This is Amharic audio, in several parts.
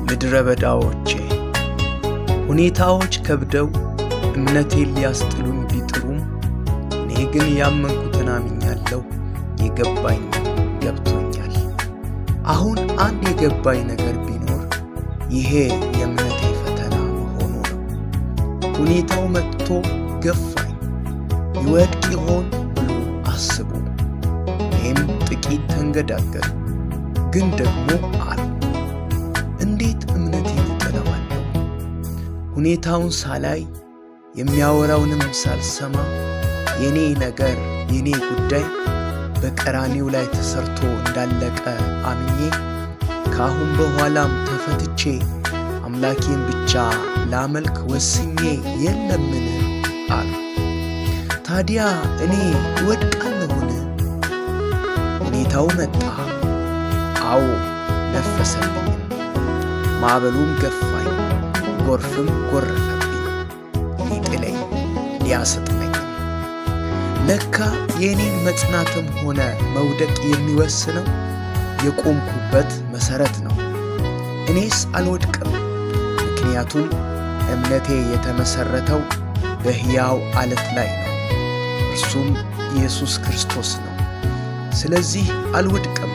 ምድረ በዳዎቼ ሁኔታዎች ከብደው እምነቴን ሊያስጥሉኝ ቢጥሩም እኔ ግን ያመንኩትን አምኛለሁ፣ የገባኝ ገብቶኛል። አሁን አንድ የገባኝ ነገር ቢኖር ይሄ የእምነቴ ፈተና መሆኑ ነው። ሁኔታው መጥቶ ገፋኝ፣ ይወድቅ ይሆን ብሎ አስቡ። እኔም ጥቂት ተንገዳገር፣ ግን ደግሞ አልኩ እንዴት እምነቴን እጥለዋለሁ? ሁኔታውን ሳላይ የሚያወራውንም ሳልሰማ የኔ ነገር የኔ ጉዳይ በቀራኔው ላይ ተሰርቶ እንዳለቀ አምኜ ካሁን በኋላም ተፈትቼ አምላኬን ብቻ ላመልክ ወስኜ የለምን አሉ። ታዲያ እኔ እወድቃለሁን? ሁኔታው መጣ፣ አዎ ነፈሰብኝ፣ ማዕበሉም ገፋኝ፣ ጎርፍም ጎረፈብኝ፣ ሊጥለኝ ሊያሰጥመኝ። ለካ የእኔን መጽናትም ሆነ መውደቅ የሚወስነው የቆምኩበት መሠረት ነው። እኔስ አልወድቅም፣ ምክንያቱም እምነቴ የተመሠረተው በሕያው ዓለት ላይ ነው፣ እርሱም ኢየሱስ ክርስቶስ ነው። ስለዚህ አልወድቅም፣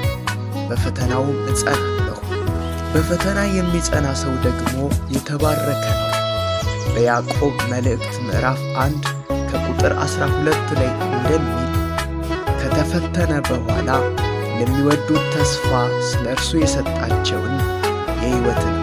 በፈተናውም እጸናለሁ። በፈተና የሚጸና ሰው ደግሞ የተባረከ ነው። በያዕቆብ መልእክት ምዕራፍ 1 ከቁጥር 12 ላይ እንደሚል ከተፈተነ በኋላ ለሚወዱት ተስፋ ስለ እርሱ የሰጣቸውን የሕይወትን